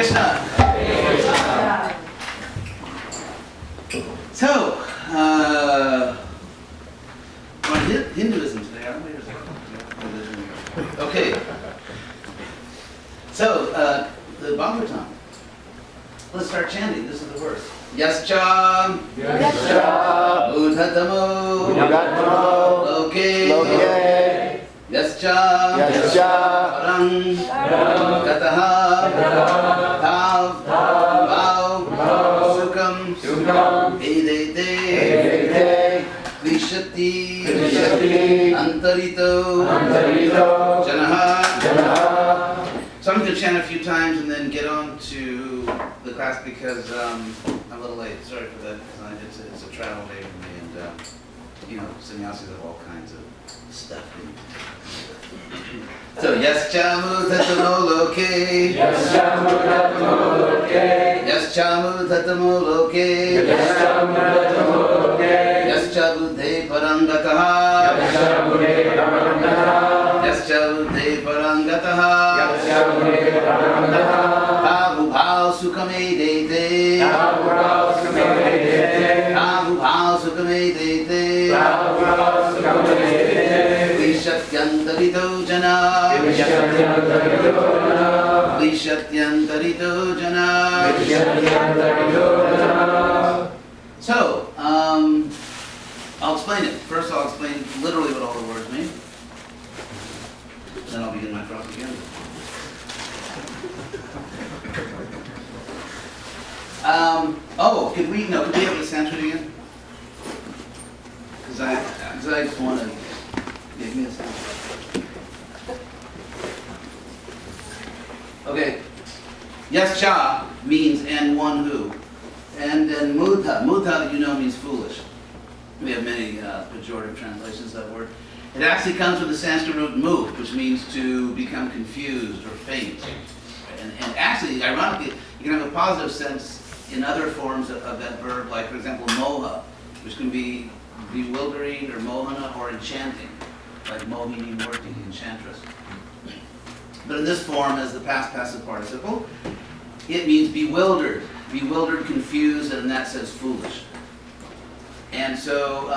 Krishna. So, on Hinduism today, aren't we? Okay. So, the Bhagavatam. Let's start chanting. This is the verse. Yascha Buddhatamo Loke Yascha Parang Gataha Bhav Sukam Edete Vishati Antarito Janaha. So I'm going to chant a few times and then get on to the class because I'm a little late. Sorry for that. It's a travel day for me, and sannyasis have all kinds of stuff. So Yaschamu Tatamo Loke Yaschamu Tatamo Loke Yaschabudhe Parangataha Yaschabudhe Parangataha Bhavu Bhav Sukame Dete Bhavu Bhav Sukame Dete Vishatyantarito Jana Vishatyantarito Jana. So, I'll explain it. First I'll explain literally what all the words mean. Then I'll begin my propaganda. Could we have the Sanskrit again? Because I just want to give me a Sanskrit. Okay. Yascha means and one who. And then mudha means foolish. We have many pejorative translations of that word. It actually comes from the Sanskrit root mu, which means to become confused or faint. And actually, ironically, you can have a positive sense in other forms of that verb, like, for example, moha, which can be bewildering or mohana or enchanting, like mohini murti, enchantress. But in this form, as the past passive participle, it means bewildered, confused, and in that sense, foolish. And so,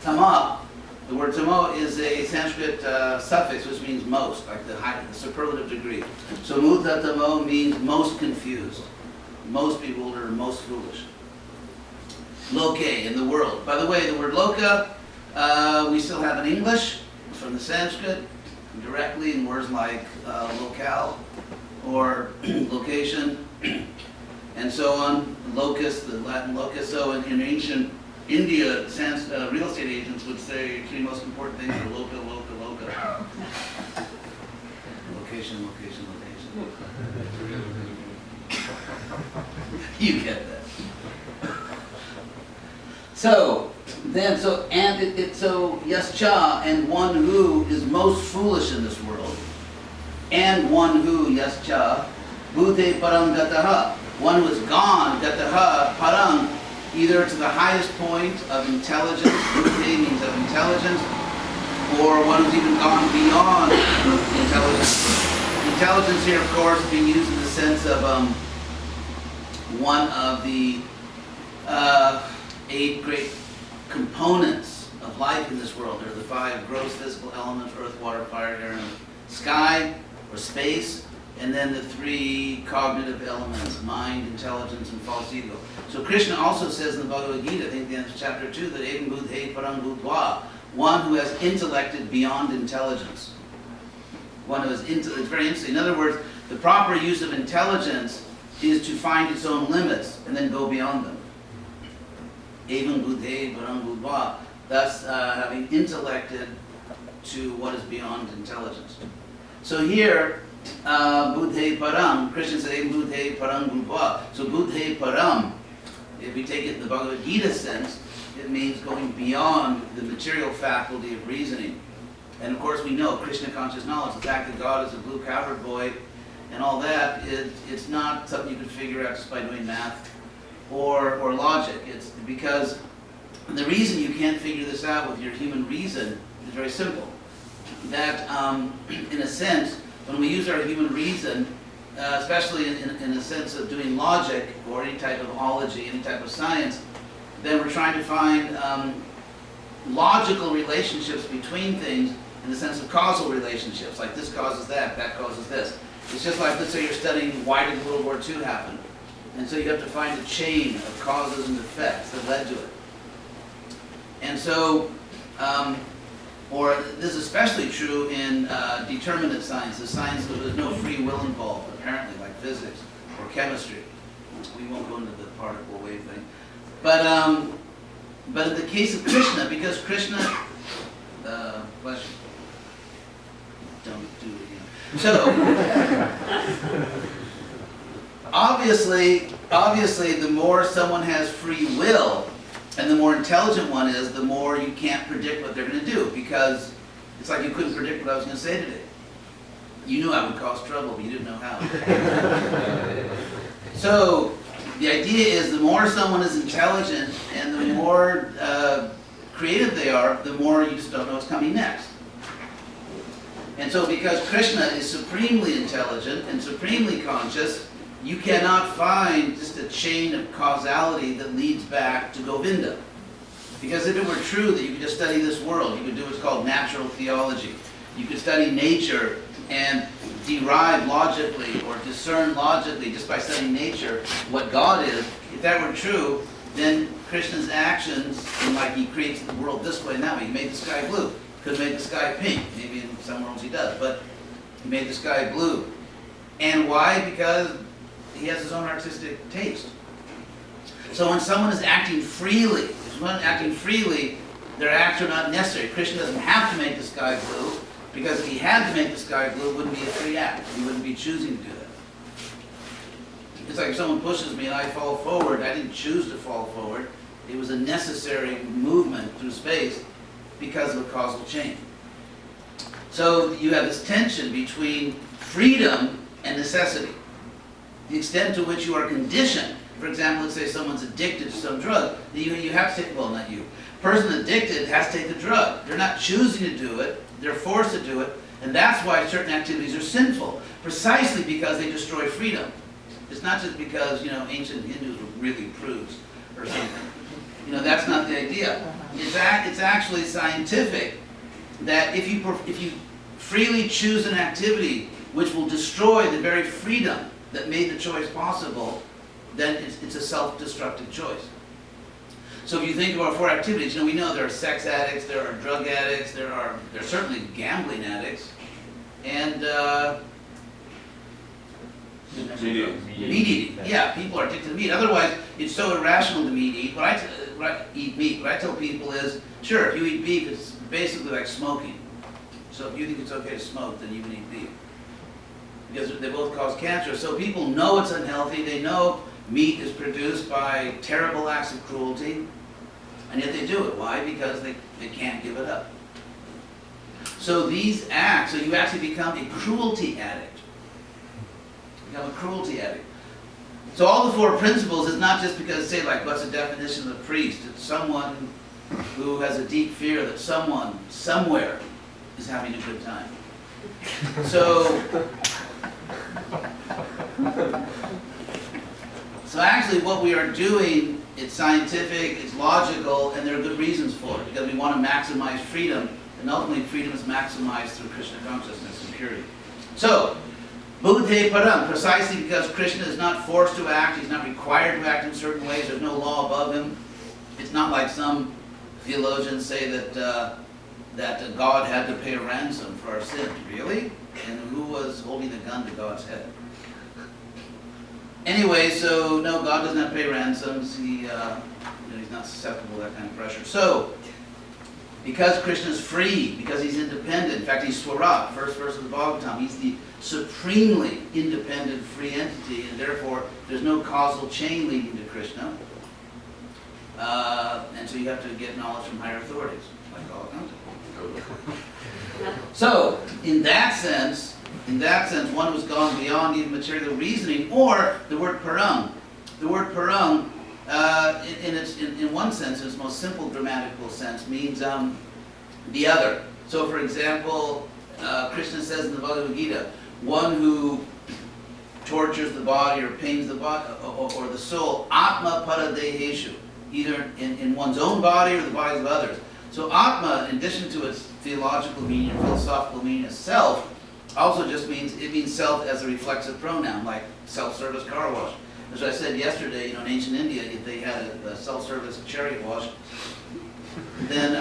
tama, the word tamo is a Sanskrit suffix which means most, like the superlative degree. So mudha tamo means most confused, most bewildered, most foolish. Loke, in the world. By the way, the word loka, we still have in English from the Sanskrit directly in words like locale or location and so on. Locus, the Latin locus. So in ancient India, real estate agents would say three most important things are loca. Location. You get that. So Yascha, and one who is most foolish in this world, and one who, Yascha, Bhute Parang Gataha, one who is gone, Gataha, Parang, either to the highest point of intelligence, Bhute means of intelligence, or one who's even gone beyond intelligence. Intelligence here, of course, being used in the sense of one of the 8 great components of life in this world. There are the 5 gross physical elements: earth, water, fire, air, and sky, or space, and then the 3 cognitive elements: mind, intelligence, and false ego. So Krishna also says in the Bhagavad Gita, I think the end of chapter 2, that Evam Budhe Parang Budva, one who has intellected beyond intelligence. One who has it's very interesting. In other words, the proper use of intelligence is to find its own limits and then go beyond them. Evam Budhe Parang Budva, thus having intellected to what is beyond intelligence. So here, Budhe Param, Krishna said, Evam Budhe Parang Budva. So Budhe Param, if we take it in the Bhagavad Gita sense, it means going beyond the material faculty of reasoning. And of course we know Krishna conscious knowledge, the fact that God is a blue covered boy and all that, it's not something you can figure out just by doing math or logic. It's because the reason you can't figure this out with your human reason is very simple. That in a sense, when we use our human reason, especially in a sense of doing logic or any type of ology, any type of science, then we're trying to find logical relationships between things in the sense of causal relationships, like this causes that, that causes this. It's just like, let's say you're studying why did World War II happen? And so you have to find a chain of causes and effects that led to it. And so, or this is especially true in determinate sciences, sciences where there's no free will involved, apparently, like physics or chemistry. We won't go into the particle wave thing. But in the case of Krishna, because Krishna, bless you, don't do it again. So, obviously, the more someone has free will, and the more intelligent one is, the more you can't predict what they're going to do, because it's like you couldn't predict what I was going to say today. You knew I would cause trouble, but you didn't know how. So, the idea is the more someone is intelligent and the more creative they are, the more you just don't know what's coming next. And so because Krishna is supremely intelligent and supremely conscious, you cannot find just a chain of causality that leads back to Govinda. Because if it were true that you could just study this world, you could do what's called natural theology. You could study nature and derive logically or discern logically just by studying nature what God is. If that were true, then Krishna's actions, like he creates the world this way and that way. He made the sky blue. Could have made the sky pink. Maybe in some worlds he does, but he made the sky blue. And why? Because he has his own artistic taste. So when someone is acting freely, their acts are not necessary. Krishna doesn't have to make the sky blue, because if he had to make the sky blue, it wouldn't be a free act. He wouldn't be choosing to do that. It's like if someone pushes me and I fall forward, I didn't choose to fall forward. It was a necessary movement through space because of a causal chain. So you have this tension between freedom and necessity. The extent to which you are conditioned. For example, let's say someone's addicted to some drug. You have to take, well, not you. Person addicted has to take the drug. They're not choosing to do it. They're forced to do it. And that's why certain activities are sinful. Precisely because they destroy freedom. It's not just because, ancient Hindus were really prudes or something. That's not the idea. It's actually scientific that if you freely choose an activity which will destroy the very freedom that made the choice possible, then it's a self-destructive choice. So if you think of our four activities, we know there are sex addicts, there are drug addicts, there are certainly gambling addicts, and meat eating. Yeah, people are addicted to meat. Otherwise, it's so irrational to eat meat. What I tell people is, sure, if you eat beef, it's basically like smoking. So if you think it's okay to smoke, then you can eat beef. Because they both cause cancer. So people know it's unhealthy. They know meat is produced by terrible acts of cruelty, and yet they do it. Why? Because they can't give it up. So these acts, so you actually become a cruelty addict. Become a cruelty addict. So all the four principles is not just because, say, like, what's the definition of a priest? It's someone who has a deep fear that someone, somewhere, is having a good time. So actually what we are doing, it's scientific, it's logical, and there are good reasons for it, because we want to maximize freedom, and ultimately freedom is maximized through Krishna consciousness and purity. So, Buddhe Param, precisely because Krishna is not forced to act, he's not required to act in certain ways, there's no law above him. It's not like some theologians say that God had to pay a ransom for our sins. Really? And who was holding the gun to God's head? Anyway, so no, God does not pay ransoms. He's not susceptible to that kind of pressure. So, because Krishna is free, because he's independent, in fact he's Swarat, first verse of the Bhagavatam, he's the supremely independent free entity, and therefore there's no causal chain leading to Krishna. And so you have to get knowledge from higher authorities, like all accounting. So, in that sense, one who's gone beyond even material reasoning, or the word param. The word param, in one sense, in its most simple grammatical sense, means the other. So, for example, Krishna says in the Bhagavad Gita, one who tortures the body or pains the body or the soul. Atma paradeheshu, either in one's own body or the bodies of others. So Atma, in addition to its theological meaning or philosophical meaning as self, also just means, it means self as a reflexive pronoun, like self-service car wash. As I said yesterday, in ancient India, if they had a self-service chariot wash, then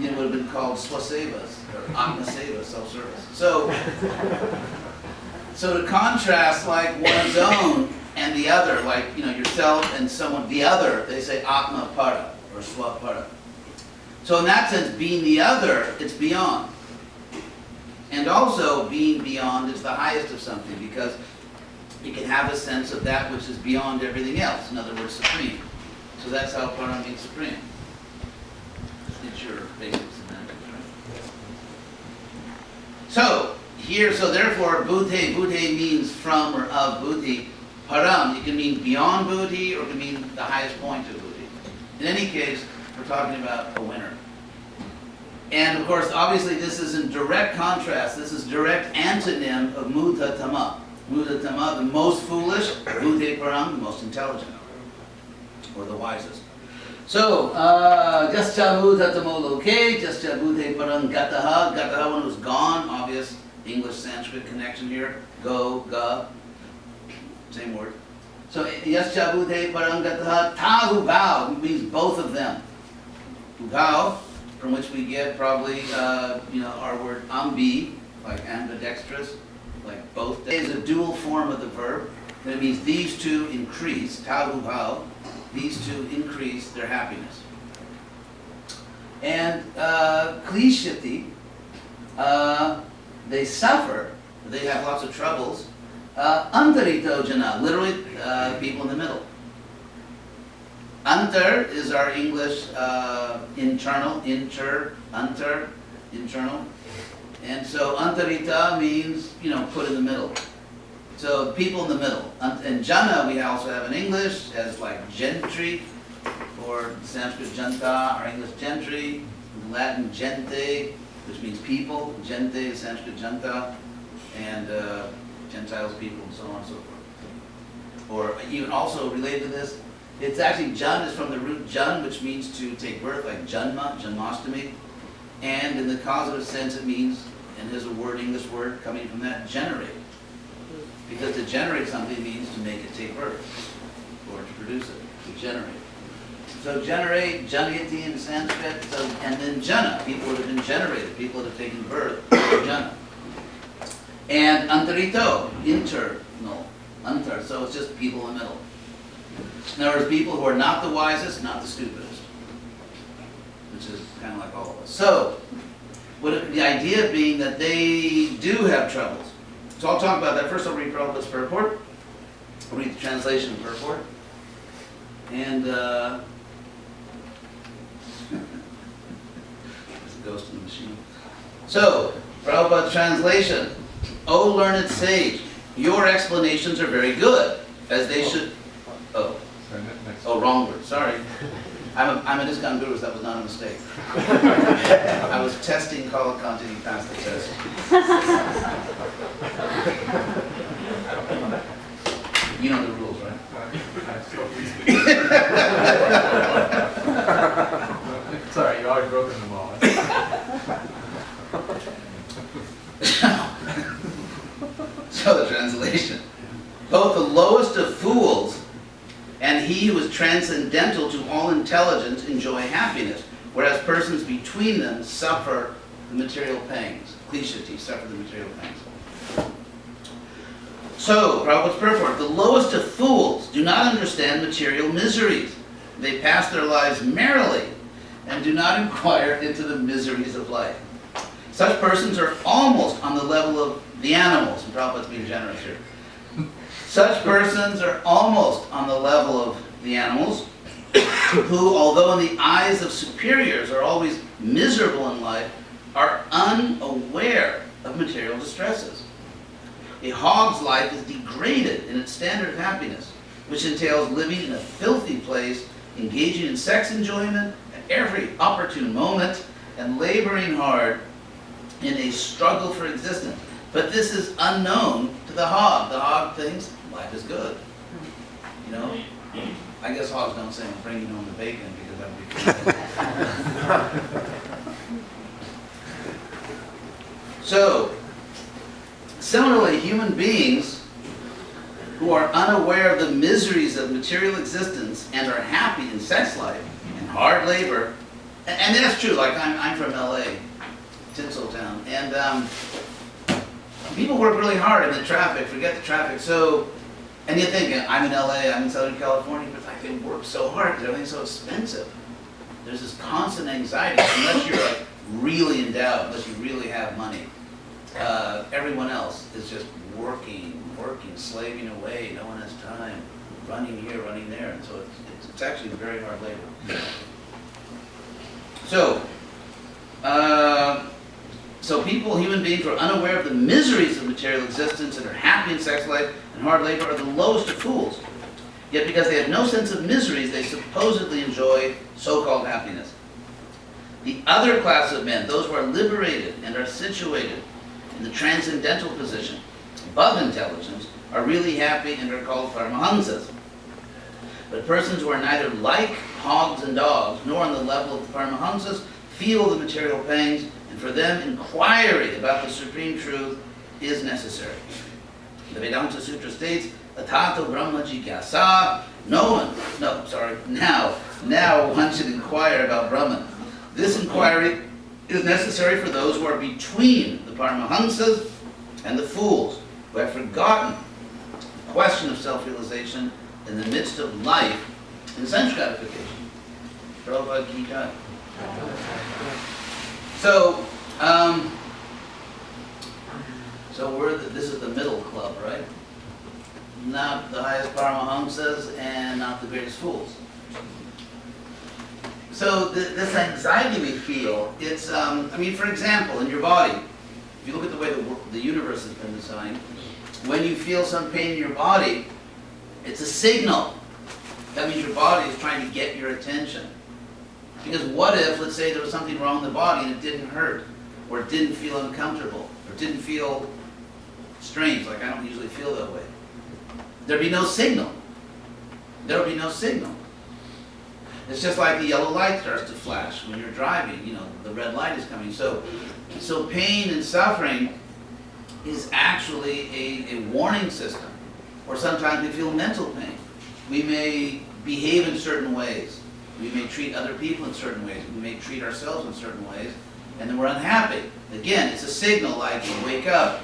it would have been called swasevas, or Atma seva, self-service. So to contrast like one's own and the other, like yourself and someone, the other, they say Atma para or swapara. So in that sense, being the other, it's beyond. And also being beyond is the highest of something, because you can have a sense of that which is beyond everything else. In other words, supreme. So that's how para means supreme. It's your basic semantics, right? So therefore, buddhi means from or of buddhi. Param, it can mean beyond buddhi or it can mean the highest point of buddhi. In any case, we're talking about a winner. And of course, obviously, this is in direct contrast. This is direct antonym of Mudha Tama. Mudha Tama, the most foolish, Buddhe Param, the most intelligent, or the wisest. So, Jascha Mudha Tamo Loke, Jascha Buddhe Param Gataha. Gataha, one who's gone, obvious English Sanskrit connection here. Go, ga, same word. So, Jascha Buddhe Param Gataha, Ta Hubao, means both of them. Hubao, from which we get probably, our word ambi, like ambidextrous, like both. Is a dual form of the verb. That means these two increase, tahu hao, these two increase their happiness. And klishati, they suffer, they have lots of troubles. Antarito jana, literally people in the middle. Antar is our English internal, internal. And so antarita means, put in the middle. So people in the middle. And jana we also have in English as like gentry, or Sanskrit janta, our English gentry, Latin gente, which means people. Gente is Sanskrit janta, and Gentiles people, and so on and so forth. Or even also related to this, it's actually Jan is from the root Jan, which means to take birth, like Janma, Janmashtami. And in the causative sense it means, and there's a word, English word, coming from that, generate. Because to generate something means to make it take birth, or to produce it, to generate. So generate, janayati in Sanskrit, and then jana, people would have been generated, people would have taken birth, jana. And antarito, internal, antar, so it's just people in the middle. In other words, people who are not the wisest, not the stupidest, which is kind of like all of us. So, the idea being that they do have troubles. So I'll talk about that. First I'll read Prabhupada's purport. I'll read the translation of purport. And, there's a ghost in the machine. So, Prabhupada's translation. O learned sage, your explanations are very good, as they should... Oh, wrong word. Sorry. I'm a discount guru, so that was not a mistake. I was testing Kalakanti and he passed the test. You know the rules, right? Sorry, you already broken them all. So the translation. Both the lowest of fools and he who is transcendental to all intelligence enjoy happiness, whereas persons between them suffer the material pangs. Klishati, suffer the material pangs. So, Prabhupada's purport, the lowest of fools do not understand material miseries. They pass their lives merrily and do not inquire into the miseries of life. Such persons are almost on the level of the animals, and Prabhupada's being generous here. Such persons are almost on the level of the animals, who, although in the eyes of superiors are always miserable in life, are unaware of material distresses. A hog's life is degraded in its standard of happiness, which entails living in a filthy place, engaging in sex enjoyment at every opportune moment, and laboring hard in a struggle for existence. But this is unknown to the hog. The hog thinks life is good. You know? I guess hogs don't say, I'm bringing home the bacon because that would be good. So, similarly, human beings who are unaware of the miseries of material existence and are happy in sex life and hard labor, and that's true, like I'm from LA, Tinseltown, and people work really hard in the traffic, forget the traffic, so, and you think, I'm in LA, I'm in Southern California, but like they work so hard because everything's so expensive. There's this constant anxiety, unless you're like really endowed, unless you really have money. Everyone else is just working, slaving away, no one has time, running here, running there, and so it's actually very hard labor. So people, human beings, who are unaware of the miseries of material existence and are happy in sex life and hard labor are the lowest of fools. Yet because they have no sense of miseries, they supposedly enjoy so-called happiness. The other class of men, those who are liberated and are situated in the transcendental position, above intelligence, are really happy and are called Paramahamsas. But persons who are neither like hogs and dogs, nor on the level of the Paramahamsas, feel the material pangs, and for them inquiry about the supreme truth is necessary. The Vedanta Sutra states, Atato Brahma Jigyasa, now one should inquire about Brahman. This inquiry is necessary for those who are between the Paramahamsas and the fools, who have forgotten the question of self-realization in the midst of life and sense gratification. Prabhupada Gita. So this is the middle club, right? Not the highest Paramahamsas and not the greatest fools. So this anxiety we feel, it's, for example, in your body, if you look at the way the universe has been designed, when you feel some pain in your body, it's a signal. That means your body is trying to get your attention. Because what if, let's say, there was something wrong in the body and it didn't hurt, or it didn't feel uncomfortable, or it didn't feel strange, like I don't usually feel that way. There'd be no signal. There would be no signal. It's just like the yellow light starts to flash when you're driving, the red light is coming. So pain and suffering is actually a warning system. Or sometimes we feel mental pain. We may behave in certain ways. We may treat other people in certain ways. We may treat ourselves in certain ways. And then we're unhappy. Again, it's a signal like you wake up.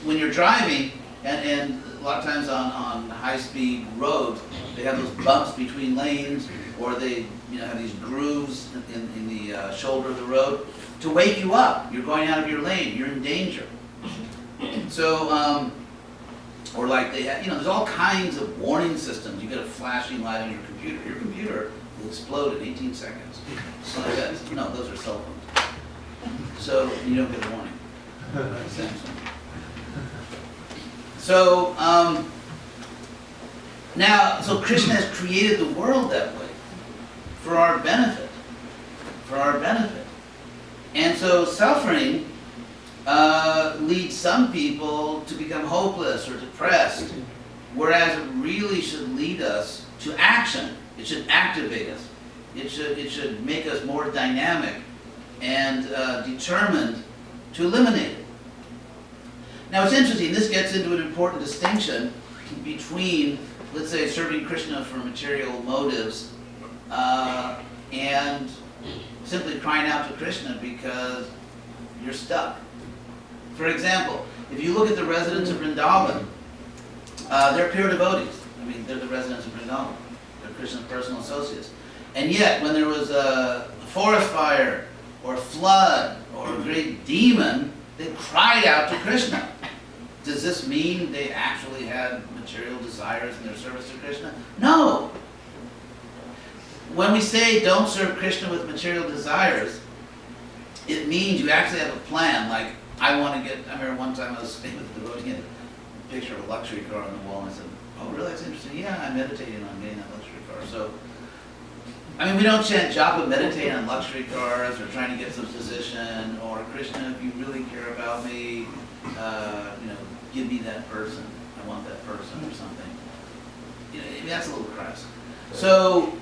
When you're driving, and a lot of times on high-speed roads, they have those bumps between lanes, or they have these grooves in the shoulder of the road to wake you up. You're going out of your lane. You're in danger. So, or like they have, there's all kinds of warning systems. You get a flashing light on your computer. Your computer will explode in 18 seconds. So those are cell phones. So you don't get a warning. Samsung. So so Krishna has created the world that way for our benefit. And so suffering leads some people to become hopeless or depressed, whereas it really should lead us to action. It should activate us. It should make us more dynamic and determined to eliminate it. Now it's interesting, this gets into an important distinction between, let's say, serving Krishna for material motives and simply crying out to Krishna because you're stuck. For example, if you look at the residents of Vrindavan, they're pure devotees. They're the residents of Vrindavan. They're Krishna's personal associates. And yet, when there was a forest fire or a flood or a great demon, they cried out to Krishna. Does this mean they actually had material desires in their service to Krishna? No. When we say don't serve Krishna with material desires, it means you actually have a plan. Like, I remember one time I was staying with a devotee and a picture of a luxury car on the wall, and I said, oh, really? That's interesting. Yeah, I'm meditating on getting that luxury car. So I mean, we don't chant japa, meditate on luxury cars, or trying to get some position, or Krishna, if you really care about me, give me that person. I want that person, or something. That's a little crass. So,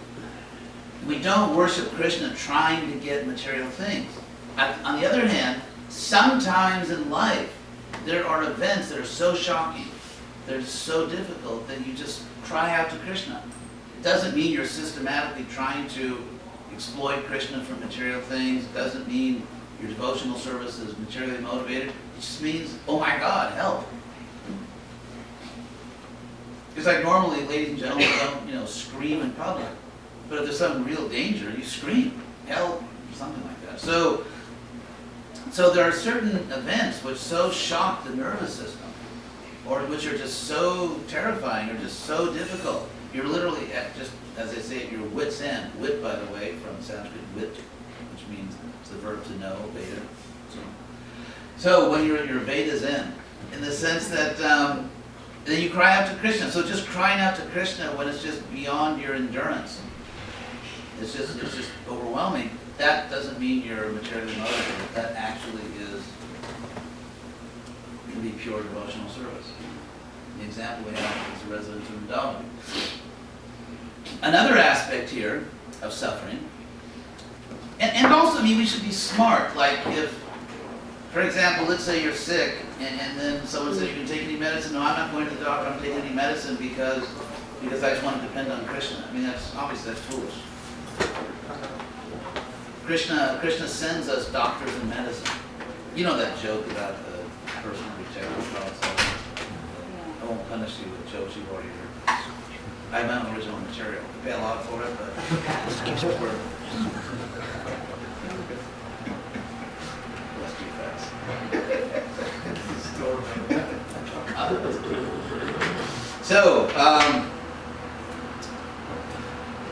we don't worship Krishna trying to get material things. On the other hand, sometimes in life, there are events that are so shocking, they're so difficult, that you just cry out to Krishna. It doesn't mean you're systematically trying to exploit Krishna for material things. It doesn't mean your devotional service is materially motivated. It just means, oh my God, help. It's like normally, ladies and gentlemen, don't scream in public. But if there's some real danger, you scream, help, or something like that. So there are certain events which so shock the nervous system, or which are just so terrifying, or just so difficult. You're literally at just, as they say, at your wit's end. Wit, by the way, from Sanskrit wit, which means it's the verb to know, Veda. So when you're at your Veda's end, in the sense that then you cry out to Krishna. So just crying out to Krishna when it's just beyond your endurance, it's just overwhelming. That doesn't mean you're materially motivated. That actually can be pure devotional service. The example we have is the residents of Vrindavan. Another aspect here of suffering, and also, we should be smart. Like if, for example, let's say you're sick, and then someone says, you can take any medicine. No, I'm not going to the doctor, I'm taking any medicine because I just want to depend on Krishna. That's obviously that's foolish. Krishna sends us doctors and medicine. You know that joke about the person who rejected Prabhupada. I won't punish you with jokes you've already heard. I have my own original material. I pay a lot for it, but it's worth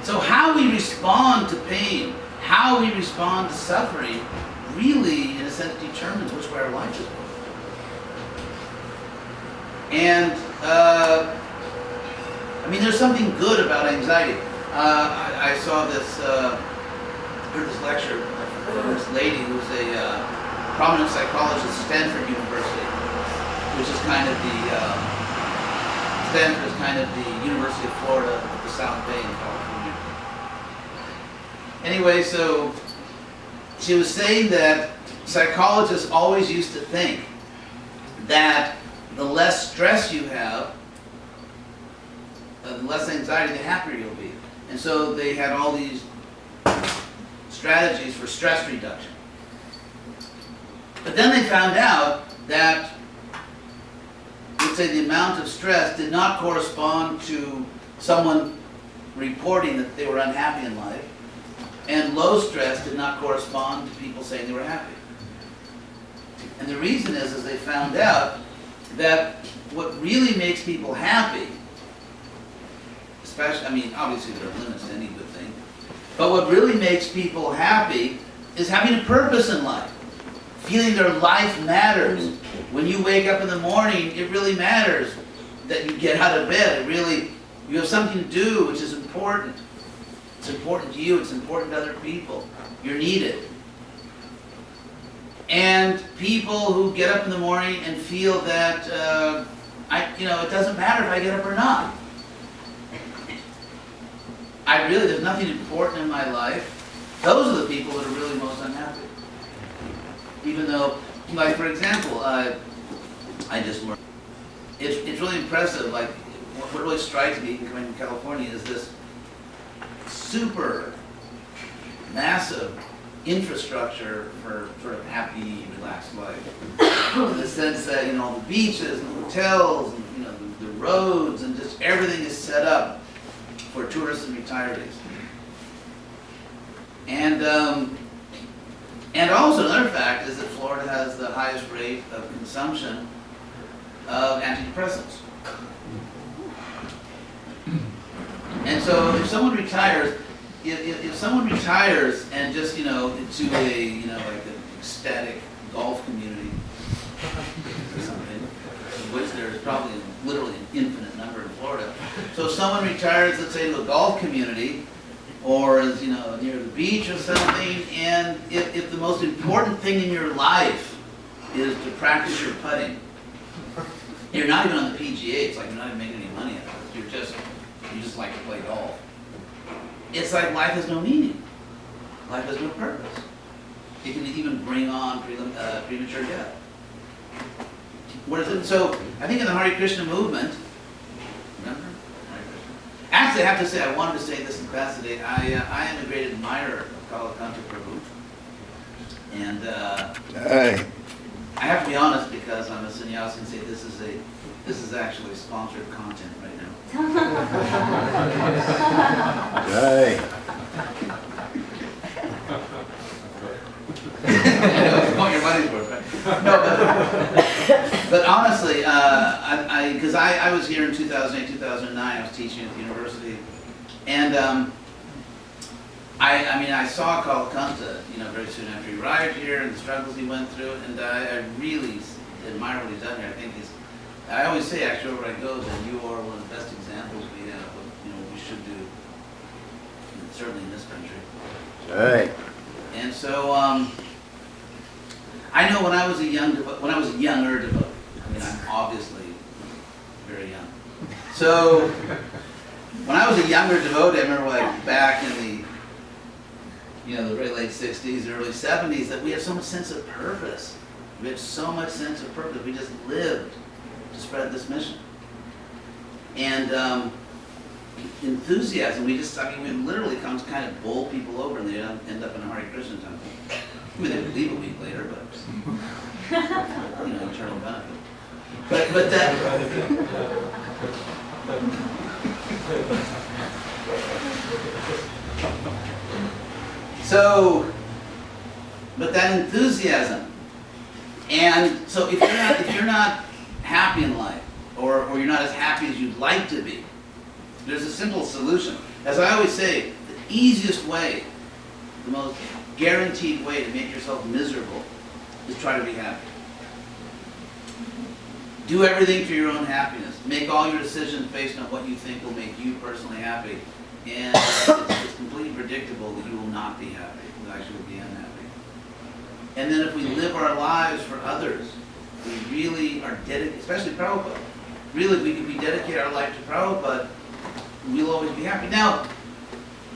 So how we respond to pain, how we respond to suffering, really, in a sense, determines which way our life is going. And there's something good about anxiety. I saw this, heard this lecture from this lady who's a prominent psychologist at Stanford University, which is kind of Stanford is kind of the University of Florida at the South Bay in California. Anyway, so she was saying that psychologists always used to think that the less stress you have, the less anxiety, the happier you'll be. And so they had all these strategies for stress reduction. But then they found out that, let's say, the amount of stress did not correspond to someone reporting that they were unhappy in life, and low stress did not correspond to people saying they were happy. And the reason is they found out that what really makes people happy, especially, obviously there are limits to any good thing, but what really makes people happy is having a purpose in life. Feeling their life matters. When you wake up in the morning, it really matters that you get out of bed. You have something to do, which is important. It's important to you, it's important to other people. You're needed. And people who get up in the morning and feel that, it doesn't matter if I get up or not. There's nothing important in my life. Those are the people that are really most unhappy. Even though, like for example, I just learned, it's really impressive, like what really strikes me coming to California is this super massive infrastructure for sort of happy, relaxed life. In the sense that, the beaches and the hotels and, the roads and just everything is set up for tourists and retirees. And also another fact is that Florida has the highest rate of consumption of antidepressants. And so if someone retires, if someone retires and just, into a, like an ecstatic golf community or something, of which there's probably literally an infinite number in Florida. So if someone retires, let's say, to a golf community, or is, near the beach or something, and if the most important thing in your life is to practice your putting, you're not even on the PGA, it's like you're not even making any money out of it, you just like to play golf. It's like life has no meaning. Life has no purpose. It can even bring on premature death. So I think in the Hare Krishna movement, remember? Hare Krishna. Actually, I have to say, I wanted to say this in class today. I am a great admirer of Kalakanta Prabhu. And I have to be honest because I'm a sannyasi and say this is actually sponsored content right now. Hey. Want your money's worth, right? No, but honestly, because I was here in 2008, 2009. I was teaching at the university, and I saw Kalakanta, very soon after he arrived here and the struggles he went through, and I really admire what he's done here. I always say actually wherever I go that you are one of the best examples we have of what we should do, certainly in this country. Hey. And so I know when I was a younger devotee, I'm obviously very young. So when I was a younger devotee, I remember back in the very late 60s, early 70s, that we had so much sense of purpose. We had so much sense of purpose. We just lived to spread this mission. And enthusiasm, we literally come to kind of bowl people over and they end up in a Hare Krishna temple. They would leave a week later, but eternal benefit. But that but that enthusiasm, and so if you're not happy in life, or you're not as happy as you'd like to be, there's a simple solution. As I always say, the easiest way, the most guaranteed way to make yourself miserable is try to be happy. Do everything for your own happiness. Make all your decisions based on what you think will make you personally happy. And it's completely predictable that you will not be happy. You'll actually be unhappy. And then if we live our lives for others, we really are dedicated, especially Prabhupada. Really, if we dedicate our life to Prabhupada, we'll always be happy. Now,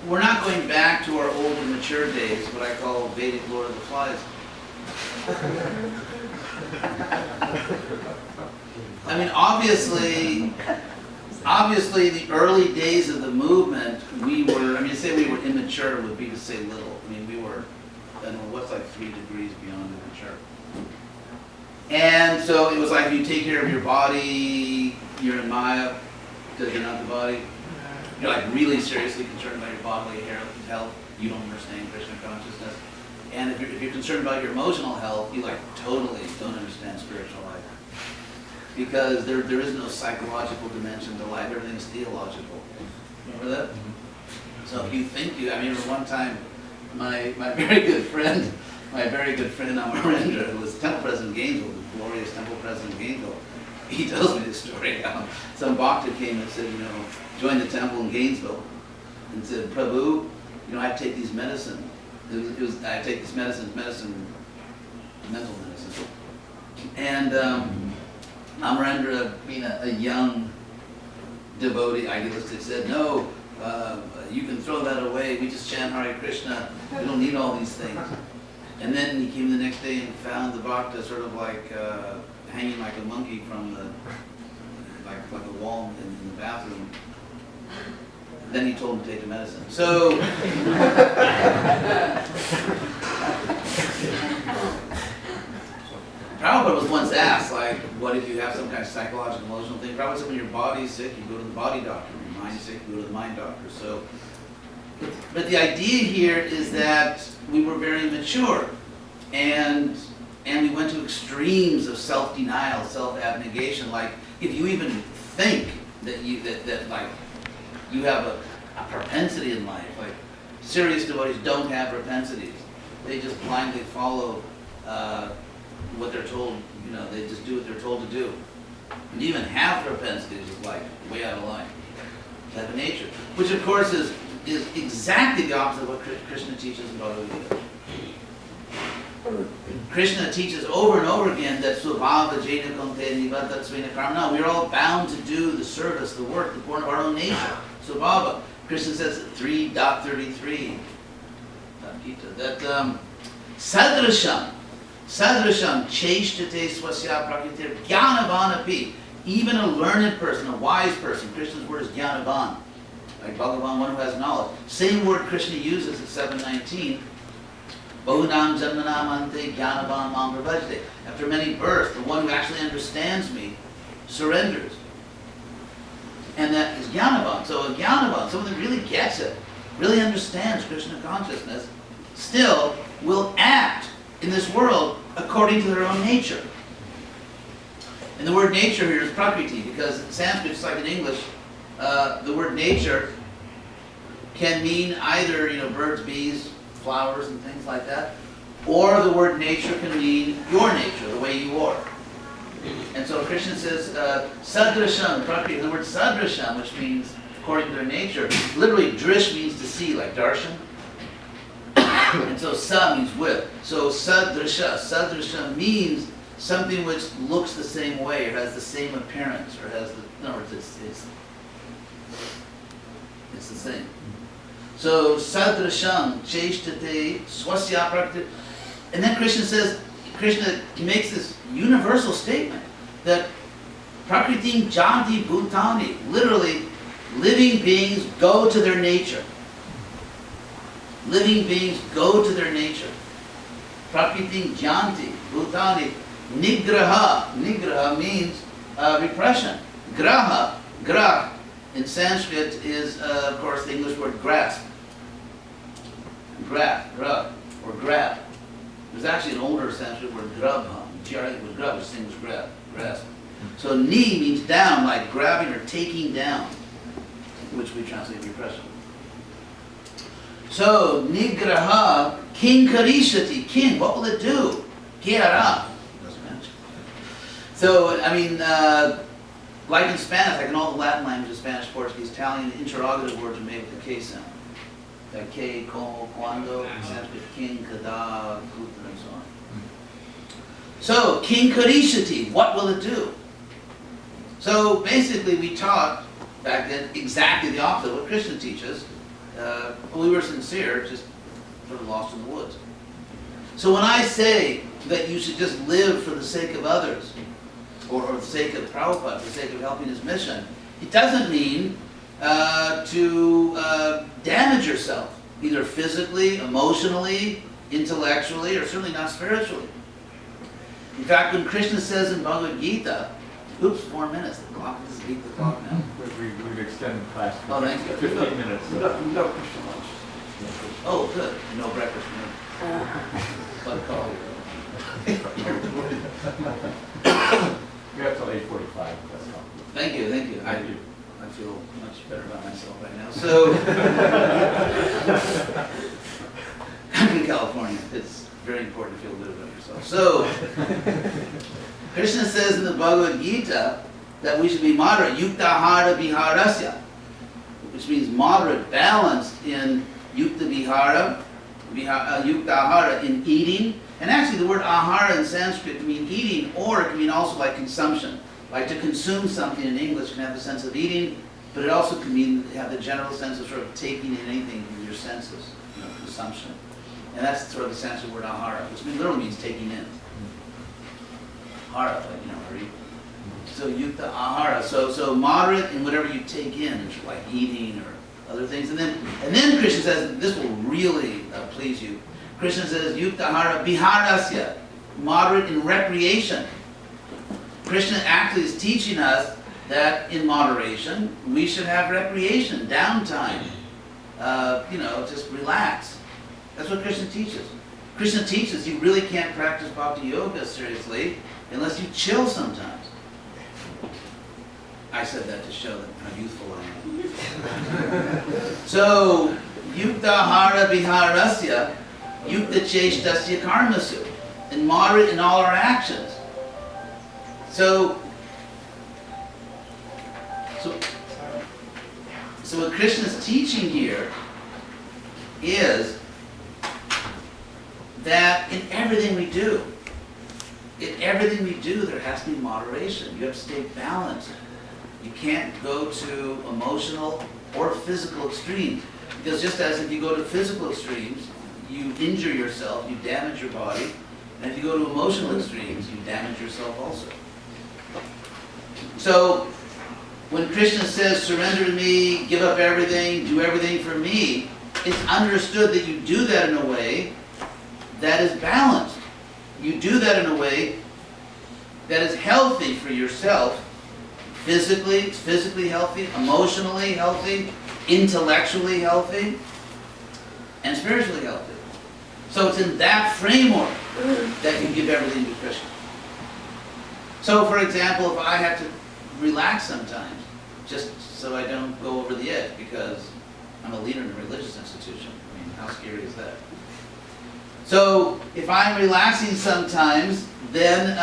we're not going back to our old and mature days, what I call Vedic Lord of the Flies. Obviously, the early days of the movement, to say we were immature would be to say little. We were, what's like 3 degrees beyond immature. And so it was like, if you take care of your body, you're in Maya, because you're not the body. You're like really seriously concerned about your bodily health. You don't understand Krishna consciousness. And if you're concerned about your emotional health, you like totally don't understand spiritual life. Because there is no psychological dimension to life. Everything is theological. Remember that? So if you think I remember one time, my very good friend Amarendra, who was temple president of Gainesville, the glorious temple president of Gainesville, he tells me this story. Some bhakta came and said, join the temple in Gainesville, and said, Prabhu, I take these medicine. I take this mental medicine. And Amarendra, being a young devotee, idealistic, said, no, you can throw that away. We just chant Hare Krishna. We don't need all these things. And then he came the next day and found the bhakta sort of like hanging like a monkey from like a wall in the bathroom. Then he told him to take the medicine. So, Prabhupada was once asked, what if you have some kind of psychological, emotional thing? Prabhupada said, when your body's sick, you go to the body doctor. When your mind's sick, you go to the mind doctor. So, but the idea here is that we were very mature, and we went to extremes of self-denial, self-abnegation. Like, if you even think that you have a propensity in life, like serious devotees don't have propensities. They just blindly follow what they're told. They just do what they're told to do. And even have propensities is like way out of line type of nature, which of course is is exactly the opposite of what Krishna teaches in Bhagavad Gita. Krishna teaches over and over again that Svabhava Jena Konte Nivata Svena Karma. No, we're all bound to do the service, the work, the born of our own nature. Svabhava. Krishna says 3.33 Gita that Sadrasham Cheshtate Swasya Prakritir Jnanavanapi. Even a learned person, a wise person, Krishna's word is Jnanavan. Like Bhagavan, one who has knowledge. Same word Krishna uses at 7:19. Bahunam Janmanam Ante Jnanavan Mam Pravajte. After many births, the one who actually understands me surrenders. And that is Jnanavan. So a Jnanavan, someone that really gets it, really understands Krishna consciousness, still will act in this world according to their own nature. And the word nature here is prakriti, because in Sanskrit, just like in English, the word nature can mean either, birds, bees, flowers, and things like that, or the word nature can mean your nature, the way you are. And so Krishna says, sadrasham, prakriti, the word sadrasham, which means according to their nature, literally drish means to see, like darshan. And so sa means with. So sadrasha means something which looks the same way, or has the same appearance, or has the, in other words, it's the same. So sadrasham cheshtate swasya prakriti. And then Krishna makes this universal statement that prakritim janti bhutani, literally, living beings go to their nature. Living beings go to their nature. Prakritim janti bhutani. Nigraha means repression. Grah in Sanskrit is, of course, the English word grasp. Grab, or grab. There's actually an older Sanskrit word grabha. G-R-A was grab, which means grasp. So ni means down, like grabbing or taking down, which we translate repression. So nigraha kinkarishati, kin, what will it do? Kiara. So, like in Spanish, like in all the Latin languages, Spanish, Portuguese, Italian, interrogative words are made with the K sound. Like que, como, cuando, in Sanskrit, kin, kada, kuta, and so on. So, kinkarishati, what will it do? So, basically, we taught back then exactly the opposite of what Krishna teaches. We were sincere, just sort of lost in the woods. So when I say that you should just live for the sake of others, or for the sake of Prabhupada, for the sake of helping his mission, it doesn't mean to damage yourself, either physically, emotionally, intellectually, or certainly not spiritually. In fact, when Krishna says in Bhagavad Gita, 4 minutes, the clock, just beat the clock now. We've extended class to Oh, thank you. 15 minutes. So. No Christian lunch. Oh, good. No breakfast for me. But coffee. We have till 8:45. That's all. Thank you. Thank you. I feel much better about myself right now. So, I'm in California. It's very important to feel good about yourself. So, Krishna says in the Bhagavad Gita that we should be moderate, yuktahara viharasya, which means moderate, balanced in yukta vihara, yuktahara in eating. And actually the word ahara in Sanskrit can mean eating, or it can mean also like consumption. Like to consume something in English can have the sense of eating, but it also can mean have the general sense of sort of taking in anything with your senses, consumption. And that's sort of the Sanskrit word ahara, which literally means taking in. Hara, like, so yukta ahara, so moderate in whatever you take in, like eating or other things. And then Krishna says, this will really please you. Krishna says, yukta ahara viharasya, moderate in recreation. Krishna actually is teaching us that in moderation, we should have recreation, downtime, just relax. That's what Krishna teaches. Krishna teaches you really can't practice bhakti yoga seriously unless you chill sometimes. I said that to show how youthful I am. So, yukta hara viharasya, yukta cheshtasya karmasu, and moderate in all our actions. So what Krishna's teaching here is that in everything we do, there has to be moderation. You have to stay balanced. You can't go to emotional or physical extremes. Because just as if you go to physical extremes, you injure yourself, you damage your body. And if you go to emotional extremes, you damage yourself also. So, when Krishna says, surrender to me, give up everything, do everything for me, it's understood that you do that in a way that is balanced. You do that in a way that is healthy for yourself, physically healthy, emotionally healthy, intellectually healthy, and spiritually healthy. So it's in that framework that you give everything to Krishna. So, for example, if I have to relax sometimes, just so I don't go over the edge, because I'm a leader in a religious institution. I mean, how scary is that? So, if I'm relaxing sometimes, then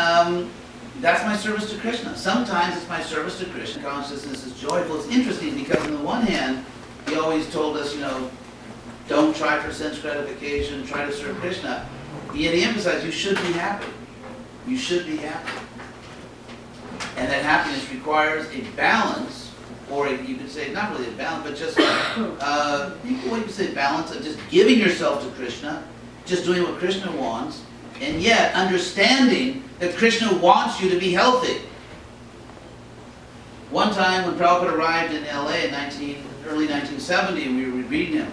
that's my service to Krishna. Sometimes it's my service to Krishna. Consciousness is joyful. It's interesting because on the one hand, he always told us, don't try for sense gratification, try to serve Krishna. Yet he emphasized you should be happy. You should be happy. And that happiness requires a balance, or you could say, not really a balance, but just, you could say balance of just giving yourself to Krishna, just doing what Krishna wants, and yet understanding that Krishna wants you to be healthy. One time when Prabhupada arrived in LA in early 1970, we were reading him,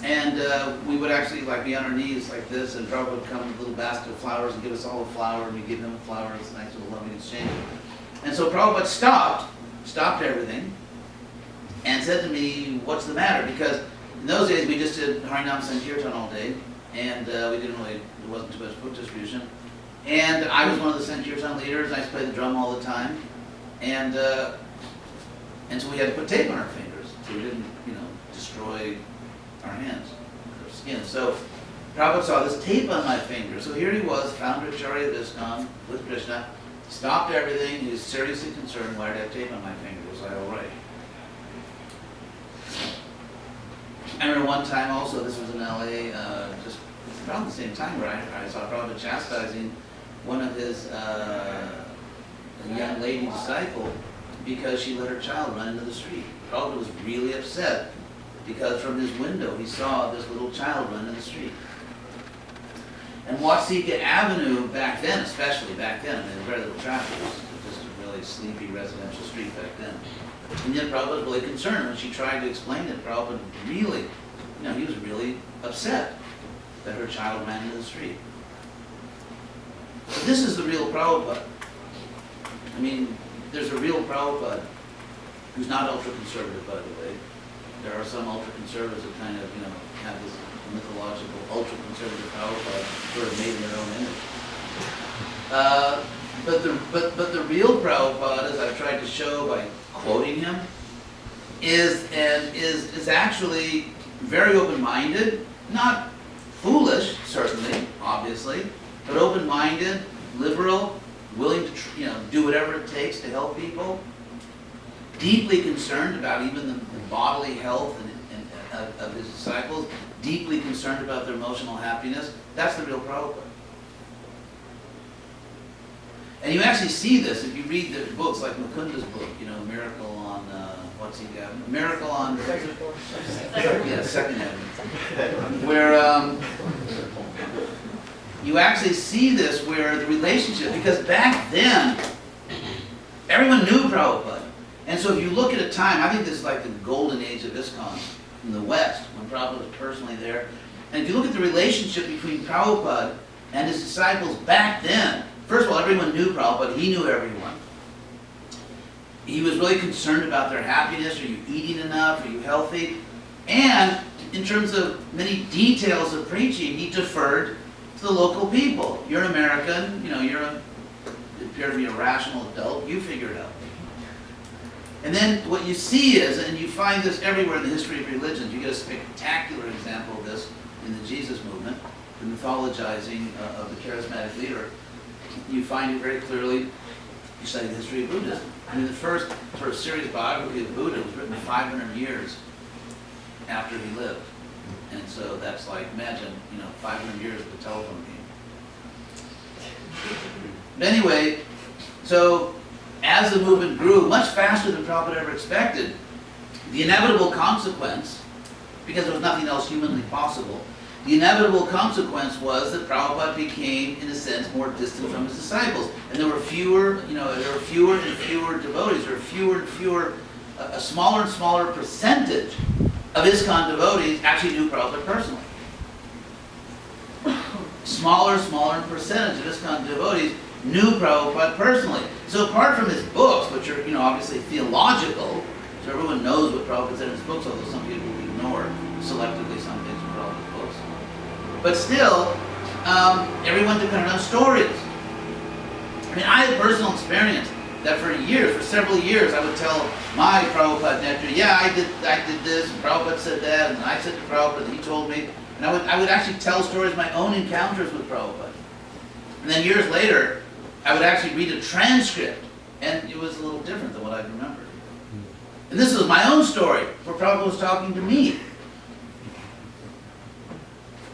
and we would actually be on our knees like this, and Prabhupada would come with a little basket of flowers and give us all a flower, and we give him a flower. It's a nice little loving exchange. And so Prabhupada stopped everything, and said to me, what's the matter? Because in those days we just did Harinam Sankirtan all day, and we didn't really, there wasn't too much book distribution. And I was one of the Sankirtan leaders, I used to play the drum all the time, and so we had to put tape on our fingers so we didn't, destroy our hands, our skin. So Prabhupada saw this tape on my finger. So here he was, founder Acharya of ISKCON with Krishna, stopped everything, he was seriously concerned, why did I have tape on my finger? Was I all right? I remember one time also, this was in LA, just around the same time where I saw Prabhupada chastising one of his young lady disciple because she let her child run into the street. Prabhupada was really upset because from his window he saw this little child run in the street. And Wasika Avenue back then, especially back then, there was very little traffic. It was just a really sleepy residential street back then. And yet Prabhupada was really concerned when she tried to explain it. Prabhupada really, he was really upset that her child ran into the street. So this is the real Prabhupada. I mean, there's a real Prabhupada who's not ultra-conservative, by the way. There are some ultra-conservatives that kind of, have this mythological ultra-conservative Prabhupada sort of made in their own image. But the real Prabhupada, as I've tried to show by quoting him, is actually very open-minded, not foolish, certainly, obviously, but open-minded, liberal, willing to do whatever it takes to help people, deeply concerned about even the bodily health of his disciples, deeply concerned about their emotional happiness. That's the real Prabhupada. And you actually see this if you read the books like Mukunda's book, Miracle on, what's he got? Miracle on, Second Heaven. Where you actually see this where the relationship, because back then, everyone knew Prabhupada. And so if you look at a time, I think this is like the golden age of ISKCON in the West, when Prabhupada was personally there. And if you look at the relationship between Prabhupada and his disciples back then, first of all, everyone knew Prabhupada, he knew everyone. He was really concerned about their happiness. Are you eating enough? Are you healthy? And in terms of many details of preaching, he deferred to the local people. You're an American, you appear to be a rational adult, you figure it out. And then what you see is, and you find this everywhere in the history of religions, you get a spectacular example of this in the Jesus movement, the mythologizing of the charismatic leader. You find it very clearly. You study the history of Buddhism. I mean, the first sort of serious biography of Buddha was written 500 years after he lived. And so that's like, imagine, 500 years of the telephone game. But anyway, so as the movement grew much faster than Prabhupada ever expected, the inevitable consequence, because there was nothing else humanly possible, the inevitable consequence was that Prabhupada became, in a sense, more distant from his disciples. And there were fewer and fewer devotees. There were fewer and fewer, a smaller and smaller percentage of ISKCON devotees actually knew Prabhupada personally. Smaller and percentage of ISKCON devotees knew Prabhupada personally. So apart from his books, which are obviously theological, so everyone knows what Prabhupada said in his books, although some people ignore selectively some things from Prabhupada's books. But still, everyone depended on stories. I mean, I had personal experience that for several years, I would tell my Prabhupada nectar, yeah, I did this, and Prabhupada said that, and I said to Prabhupada, he told me. And I would actually tell stories of my own encounters with Prabhupada. And then years later, I would actually read a transcript, and it was a little different than what I remembered. And this was my own story, where Prabhupada was talking to me.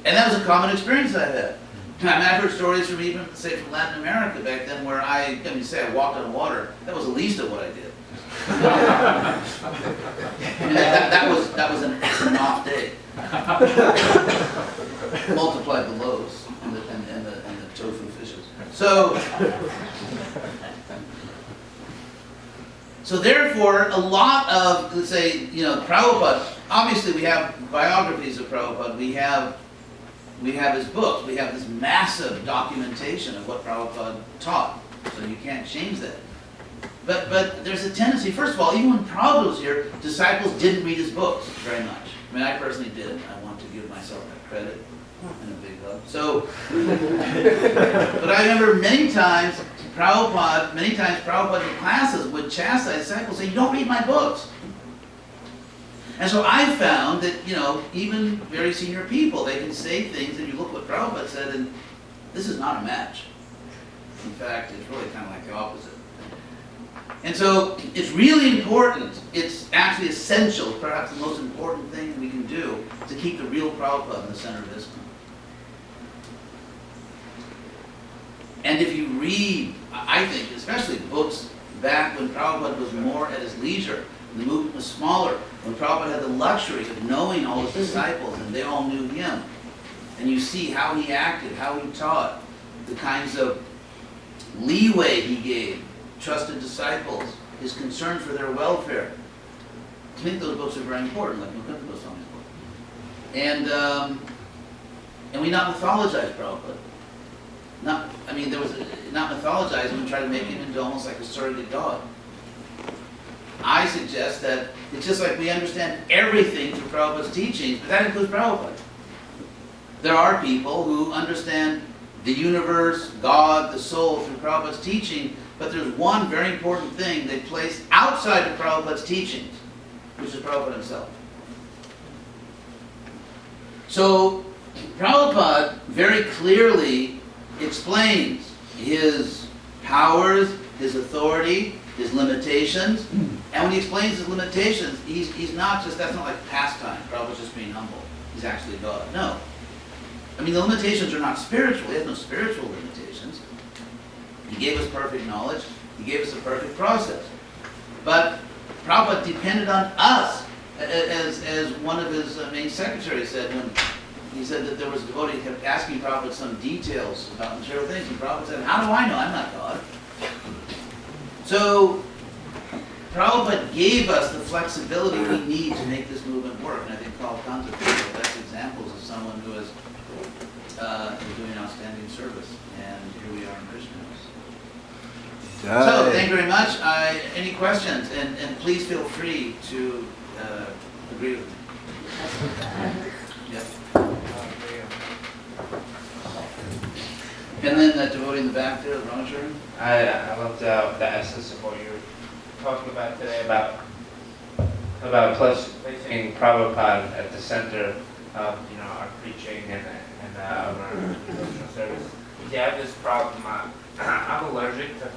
And that was a common experience I had. I've heard stories from even, say, from Latin America back then, where I walked on water. That was the least of what I did. that was an off day. Multiply the loaves and the tofu fishes. So therefore, a lot of, let's say, Prabhupada, obviously we have biographies of Prabhupada, we have his books, we have this massive documentation of what Prabhupada taught, so you can't change that. But there's a tendency, first of all, even when Prabhupada was here, disciples didn't read his books very much. I mean, I personally did. I want to give myself that credit and a big hug. So, but I remember many times Prabhupada in classes would chastise disciples, saying, "You don't read my books." And so I found that, even very senior people, they can say things, and you look what Prabhupada said, and this is not a match. In fact, it's really kind of like the opposite. And so it's really important, it's actually essential, perhaps the most important thing we can do, to keep the real Prabhupada in the center of ISKCON. And if you read, I think, especially books back when Prabhupada was more at his leisure, the movement was smaller, when Prabhupada had the luxury of knowing all his disciples and they all knew him, and you see how he acted, how he taught, the kinds of leeway he gave trusted disciples, his concern for their welfare. To me, those books are very important, like Mukunda Goswami's book. And we not mythologize Prabhupada. Not mythologize him and try to make him into almost like a surrogate god. I suggest that it's just like we understand everything through Prabhupada's teachings, but that includes Prabhupada. There are people who understand the universe, God, the soul through Prabhupada's teaching, but there's one very important thing they place outside of Prabhupada's teachings, which is Prabhupada himself. So Prabhupada very clearly explains his powers, his authority, his limitations. And when he explains his limitations, he's not just, that's not like pastime. Prabhupada's just being humble. He's actually God. No. I mean, the limitations are not spiritual. He has no spiritual limitations. He gave us perfect knowledge. He gave us a perfect process. But Prabhupada depended on us, as one of his main secretaries said when he said that there was a devotee who kept asking Prabhupada some details about material things, and Prabhupada said, "How do I know? I'm not God." So Prabhupada gave us the flexibility we need to make this movement work, and I think Paul Kanta is one of the best examples of someone who is doing outstanding service, and here we are in Krishna. So, thank you very much. Any questions? And please feel free to agree with me. Yep. And then that devotee in the back there, Roger. I loved the essence of what you were talking about today about placing Prabhupada at the center of our preaching and of our devotional service. Yeah, I have this problem. I'm allergic to